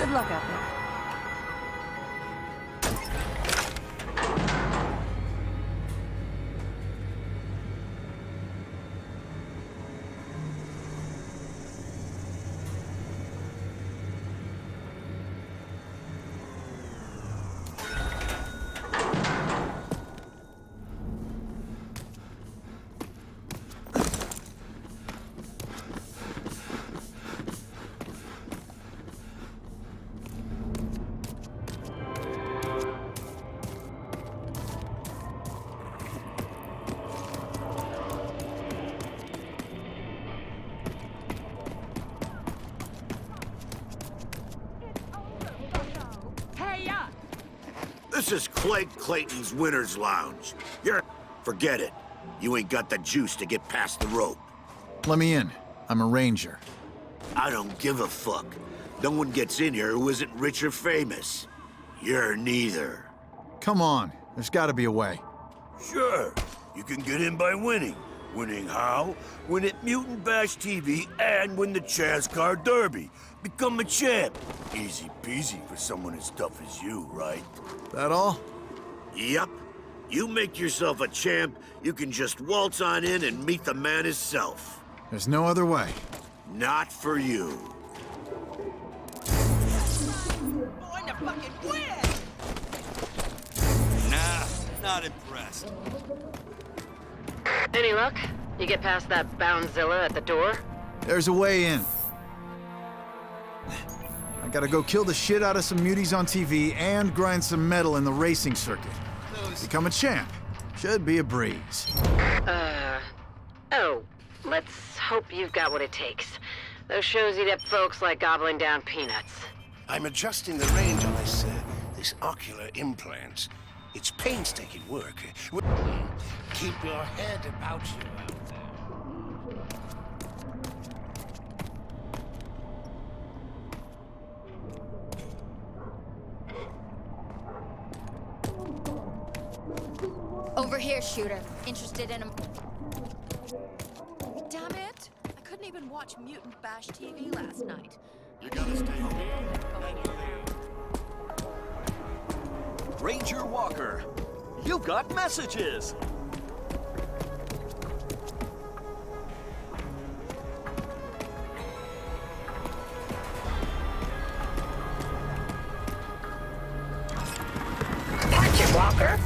Good luck out there. This is Clegg Clayton's Winner's Lounge. Forget it. You ain't got the juice to get past the rope. Let me in. I'm a ranger. I don't give a fuck. No one gets in here who isn't rich or famous. You're neither. Come on. There's gotta be a way. Sure. You can get in by winning. Winning how? Win at Mutant Bash TV and win the Chaz Car Derby. Become a champ. Easy peasy for someone as tough as you, right? That all? Yep. You make yourself a champ, you can just waltz on in and meet the man himself. There's no other way. Not for you. Going to fucking win! Nah, not impressed. Any luck? You get past that Boundzilla at the door? There's a way in. I gotta go kill the shit out of some muties on TV and grind some metal in the racing circuit. Become a champ. Should be a breeze. Oh, let's hope you've got what it takes. Those shows eat up folks like gobbling down peanuts. I'm adjusting the range on this ocular implant. It's painstaking work. Keep your head about you out there. Over here, shooter. Interested in a... Damn it! I couldn't even watch Mutant Bash TV last night. You gotta stay here. Ranger Walker, you got messages! Catch it, Walker!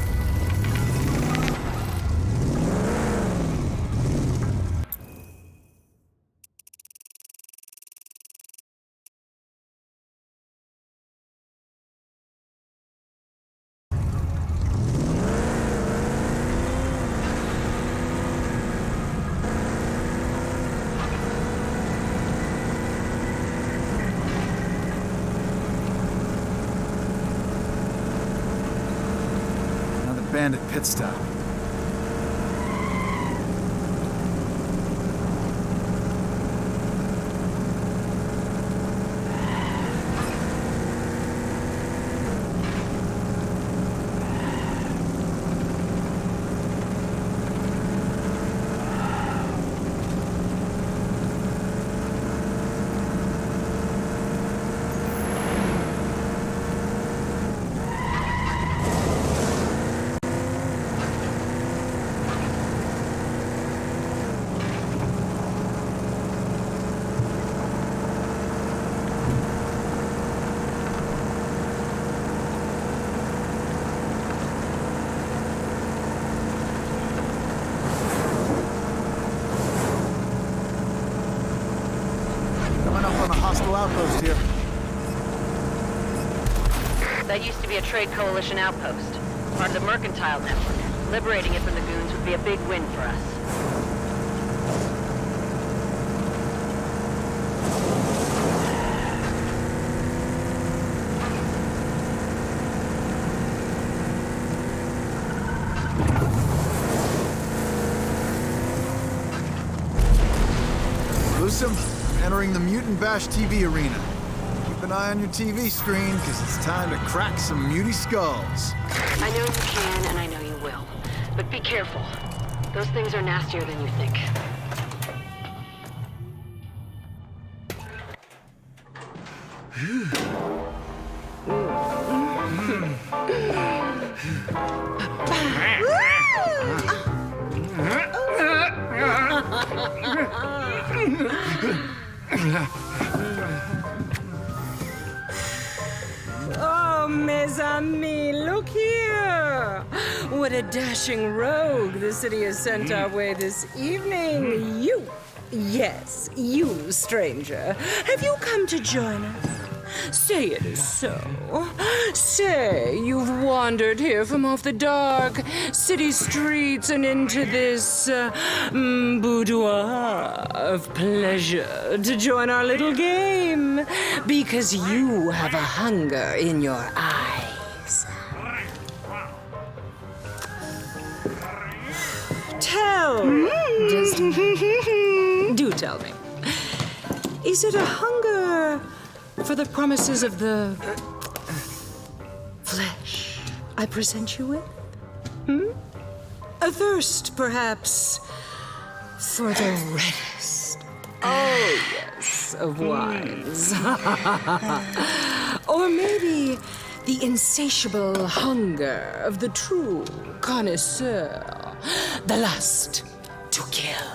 Bandit pit stop. Outpost here. That used to be a trade coalition outpost, part of the mercantile network. Liberating it from the goons would be a big win for us. Gruesome, entering the Mutant Bash TV arena. Keep an eye on your TV screen, because it's time to crack some muty skulls. I know you can, and I know you will. But be careful. Those things are nastier than you think. Phew. Oh, mes amis, look here! What a dashing rogue the city has sent our way this evening. You, yes, you, stranger. Have you come to join us? Say it is so. Say you've wandered here from off the dark city streets and into this boudoir of pleasure to join our little game because you have a hunger in your eyes. Do tell me. Is it a hunger for the promises of the flesh I present you with? A thirst, perhaps, for the reddest, oh yes, of wines. Or maybe the insatiable hunger of the true connoisseur, the lust to kill.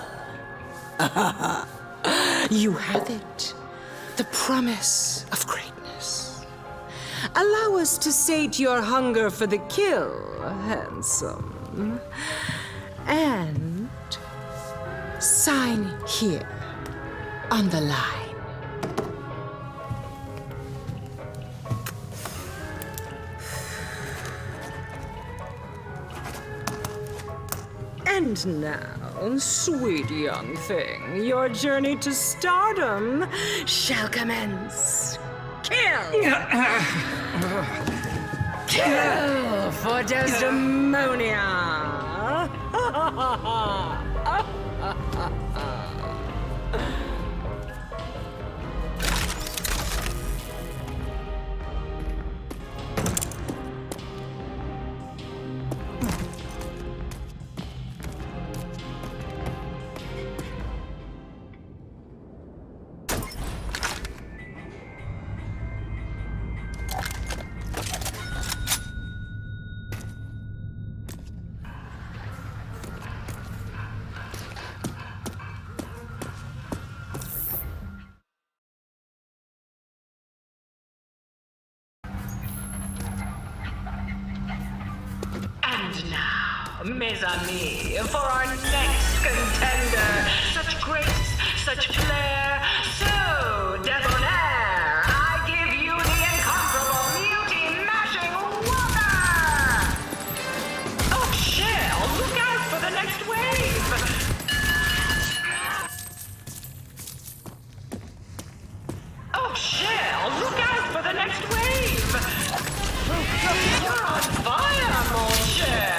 You have it. The promise of greatness. Allow us to sate your hunger for the kill, handsome. And sign here on the line. And now, sweet young thing, your journey to stardom shall commence. Kill! Kill for Desdemonia! And now, mes amis, for our next contender, such grace, such flair, so debonair, I give you the incomparable Muty-mashing Walker! Oh, Shell, look out for the next wave! Oh, Shell, look out for the next wave! You're on fire, mon cher!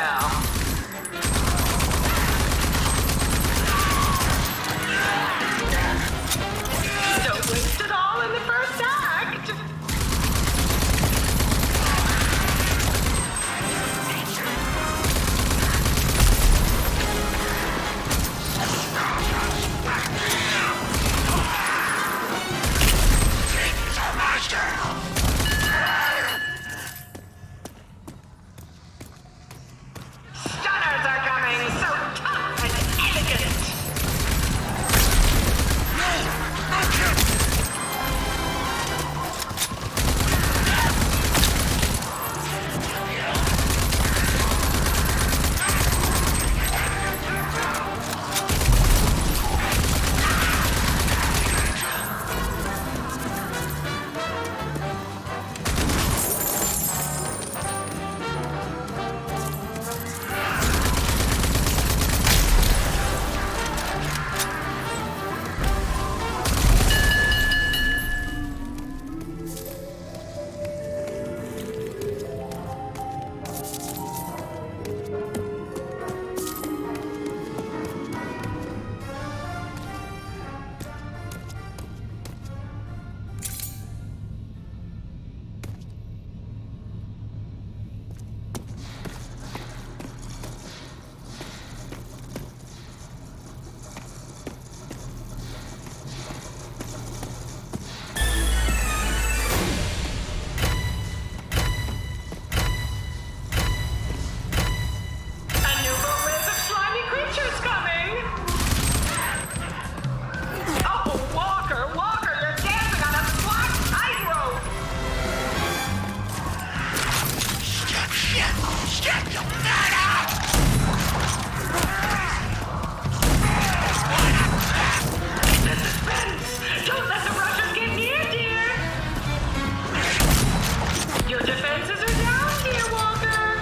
defenses are down here, Walker.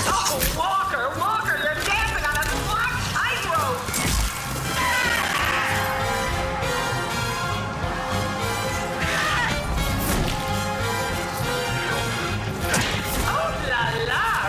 Oh, Walker, you're dancing on a black tightrope. Oh la la!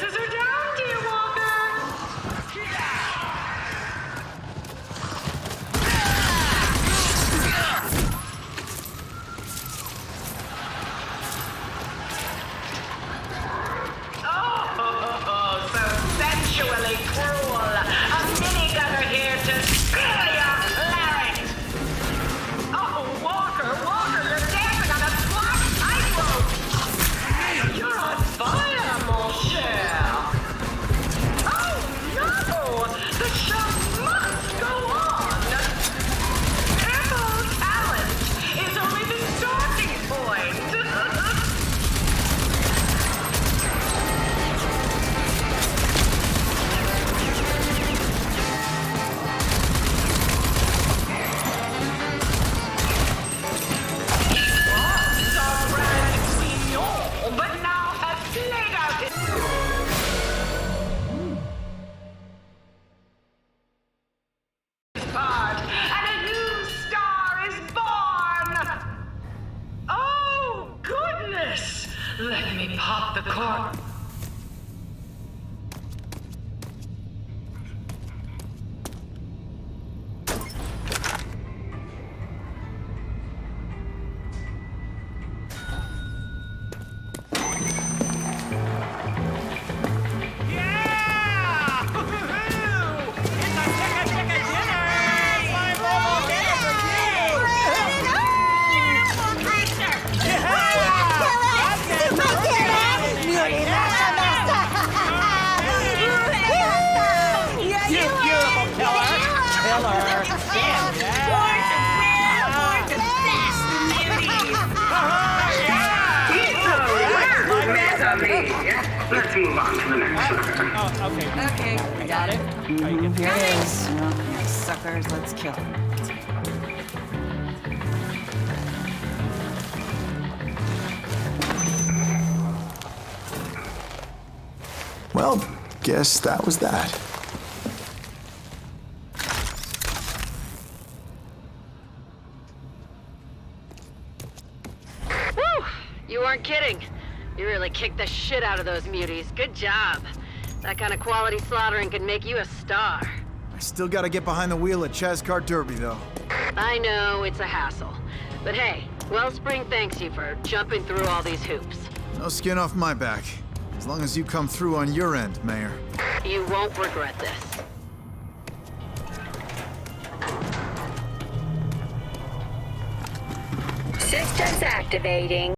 defenses are down, dear Walker. Oh, so sensually cruel. A minigunner here to kill your larynx. Oh, Walker, you're dancing on a black tightrope. You're on fire, mon cher. Oh, no! The show must go on. Ample talent is only the starting point. But now has played out its part, and a new star is born! Oh, goodness! Let me pop the cork. Let's move on to the next sucker. Oh, okay. Okay, got it. Here it is. Okay, suckers, let's kill him. Well, guess that was that. Whew! You weren't kidding. You really kicked the shit out of those muties. Good job. That kind of quality slaughtering could make you a star. I still gotta get behind the wheel at Chazcar Derby, though. I know, it's a hassle. But hey, Wellspring thanks you for jumping through all these hoops. No skin off my back. As long as you come through on your end, Mayor. You won't regret this. Systems activating.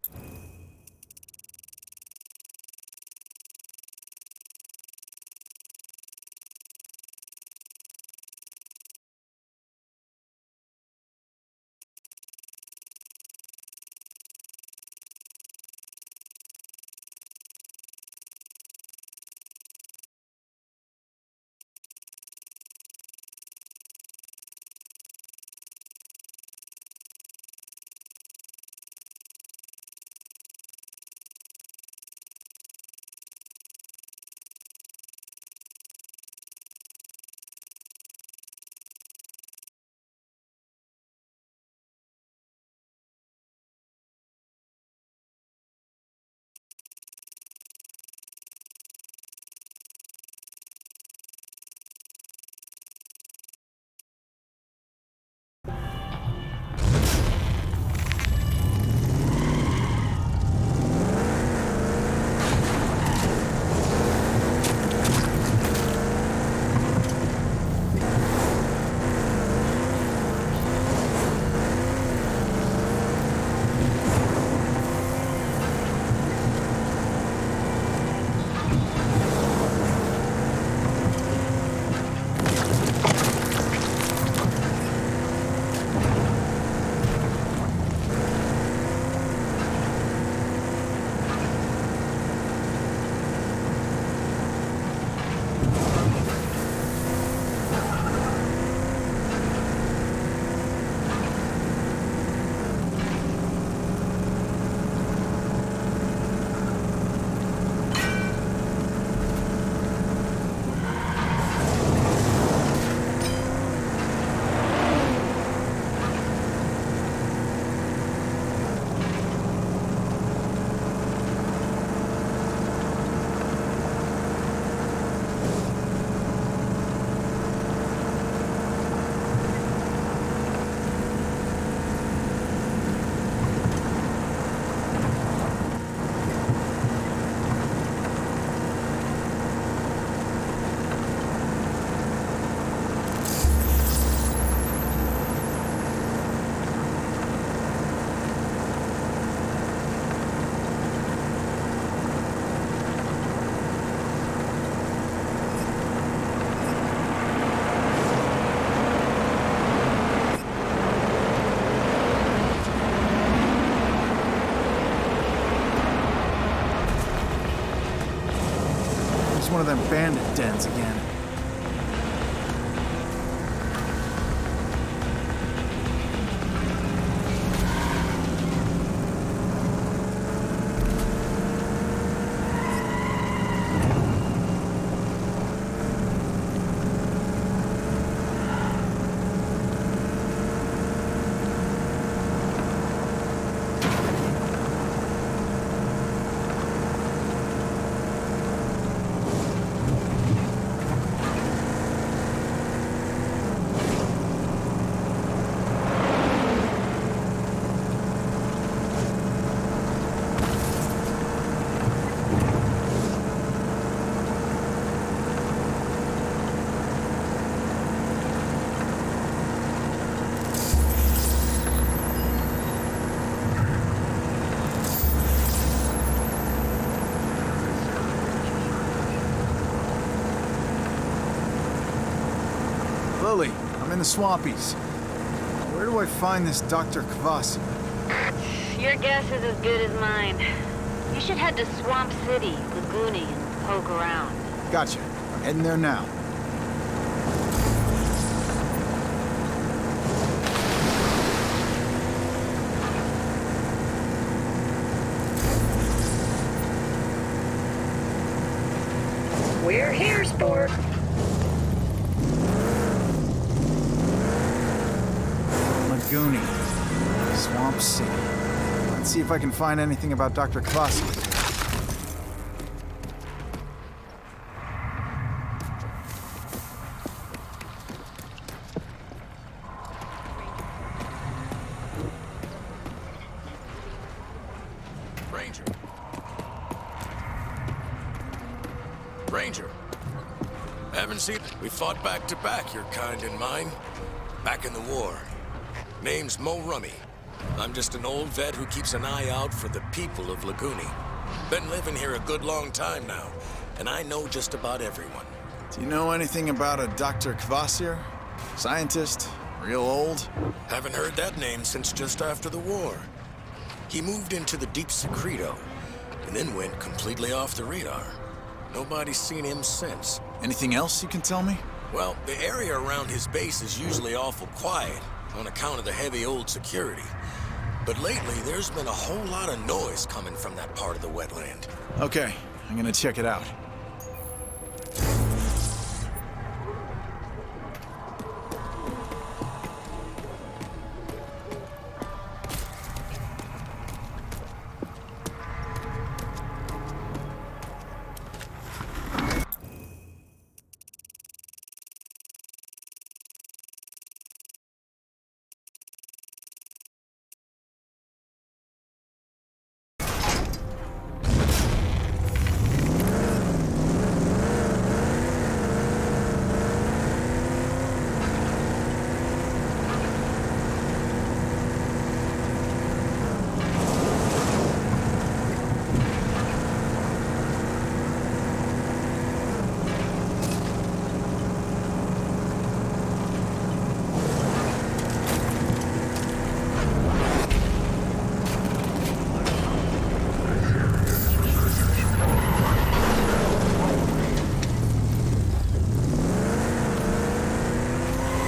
Here's one of them bandit dens again. Lily, I'm in the Swampies. Where do I find this Dr. Kvasir? Your guess is as good as mine. You should head to Swamp City, Laguni, and poke around. Gotcha. I'm heading there now. We're here, sport. Laguni. Swamp City. Let's see if I can find anything about Dr. Kvasir. Ranger. Ranger. Haven't seen... We fought back to back, your kind and mine. Back in the war. Name's Mo Rummy. I'm just an old vet who keeps an eye out for the people of Laguni. Been living here a good long time now, and I know just about everyone. Do you know anything about a Dr. Kvasir? Scientist? Real old? Haven't heard that name since just after the war. He moved into the Deep Secreto, and then went completely off the radar. Nobody's seen him since. Anything else you can tell me? Well, the area around his base is usually awful quiet on account of the heavy old security. But lately, there's been a whole lot of noise coming from that part of the wetland. Okay, I'm gonna check it out.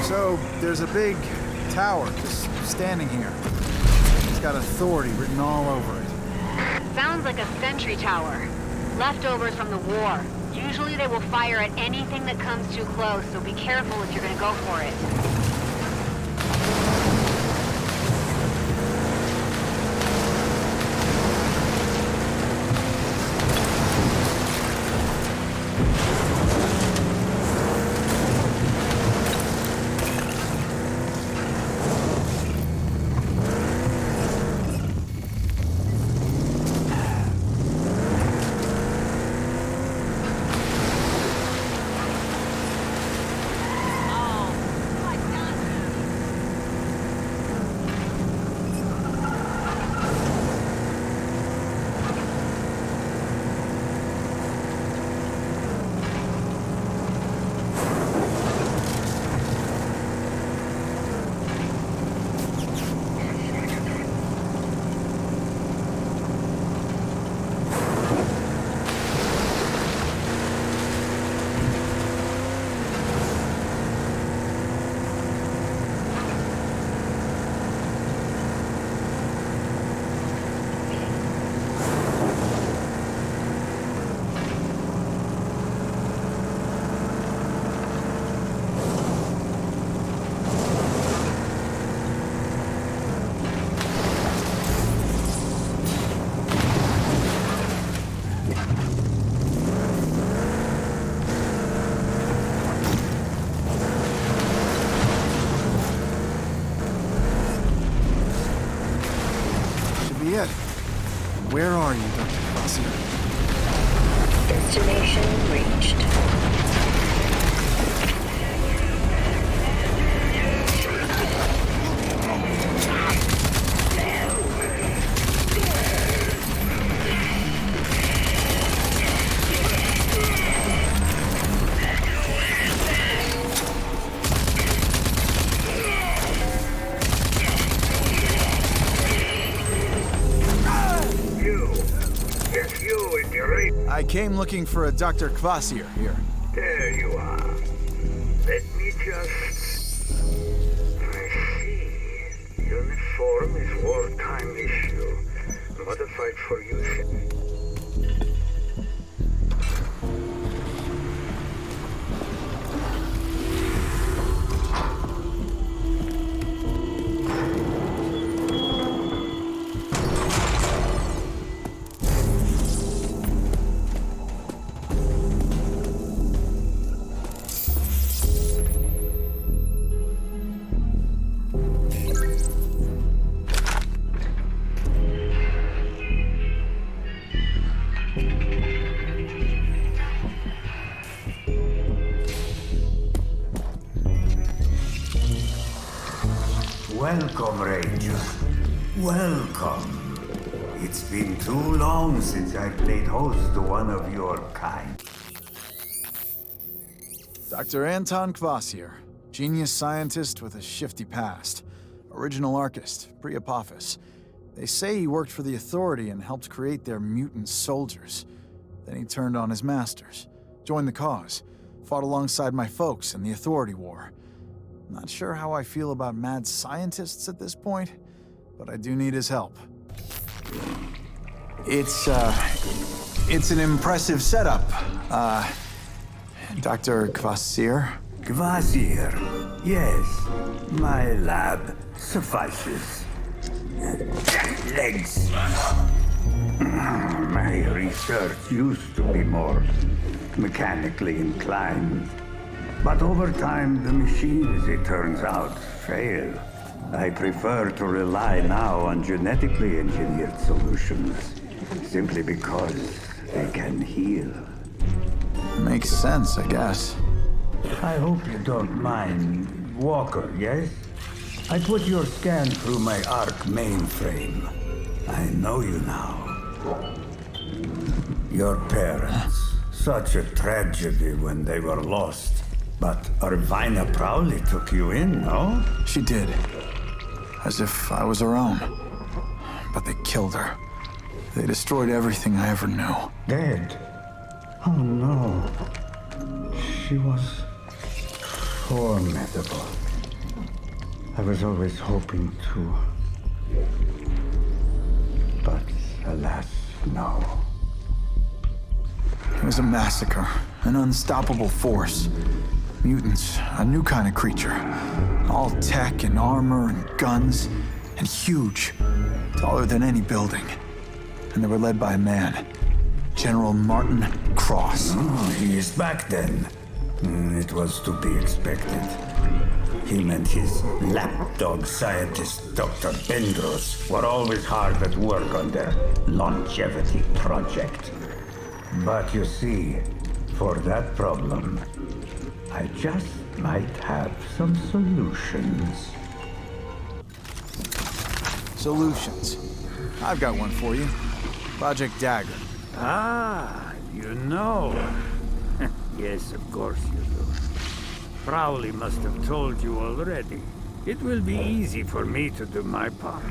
So, there's a big tower just standing here. It's got authority written all over it. Sounds like a sentry tower. Leftovers from the war. Usually they will fire at anything that comes too close, so be careful if you're gonna go for it. are you, Dr. Kvasir? Destination reached. I came looking for a Dr. Kvasir here. There you are. Let me just... I see. Uniform is wartime issue. Modified for use. Welcome, Ranger. Welcome. It's been too long since I played host to one of your kind. Dr. Anton Kvasir, genius scientist with a shifty past. Original Archist, pre-Apophis. They say he worked for the Authority and helped create their mutant soldiers. Then he turned on his masters, joined the cause, fought alongside my folks in the Authority War. Not sure how I feel about mad scientists at this point, but I do need his help. It's an impressive setup. Dr. Kvasir? Kvasir, yes. My lab suffices. Legs. My research used to be more mechanically inclined. But over time, the machines, it turns out, fail. I prefer to rely now on genetically engineered solutions, simply because they can heal. Makes sense, I guess. I hope you don't mind. Walker, yes? I put your scan through my ARC mainframe. I know you now. Your parents. Such a tragedy when they were lost. But Irvina proudly took you in, no? She did. As if I was her own. But they killed her. They destroyed everything I ever knew. Dead? Oh no. She was formidable. I was always hoping to. But alas, no. It was a massacre, an unstoppable force. Mutants, a new kind of creature. All tech and armor and guns, and huge. Taller than any building. And they were led by a man. General Martin Cross. Oh, he is back then. It was to be expected. Him and his lapdog scientist, Dr. Bendros, were always hard at work on their longevity project. But you see, for that problem, I just might have some solutions. Solutions. I've got one for you. Project Dagger. Ah, you know. Yes, of course you do. Crowley must have told you already. It will be easy for me to do my part.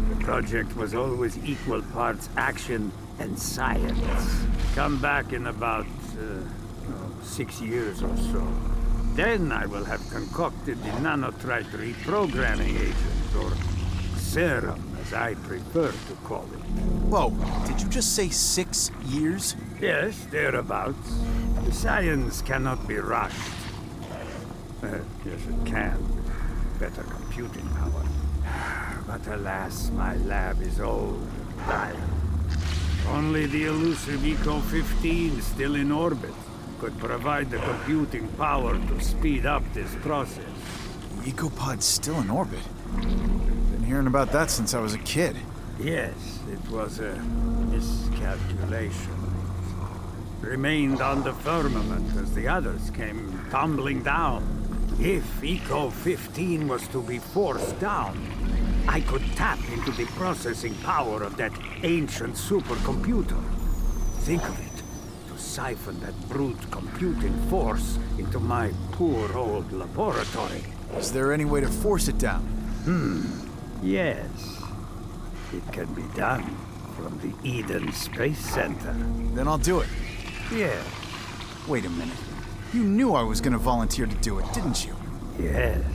The project was always equal parts action and science. Come back in about 6 years or so. Then I will have concocted the nanotrite reprogramming agent, or serum, as I prefer to call it. Whoa, did you just say 6 years? Yes, thereabouts. The science cannot be rushed. Yes, it can, with better computing power. But alas, my lab is old and dire. Only the elusive Eco-15 still in orbit could provide the computing power to speed up this process. The Ecopod's still in orbit? Been hearing about that since I was a kid. Yes, it was an miscalculation. Remained on the firmament as the others came tumbling down. If Eco 15 was to be forced down, I could tap into the processing power of that ancient supercomputer. Think of it, to siphon that brute computing force into my poor old laboratory. Is there any way to force it down? Yes. It can be done from the Eden Space Center. Then I'll do it. Yes. Wait a minute. You knew I was gonna volunteer to do it, didn't you? Yes.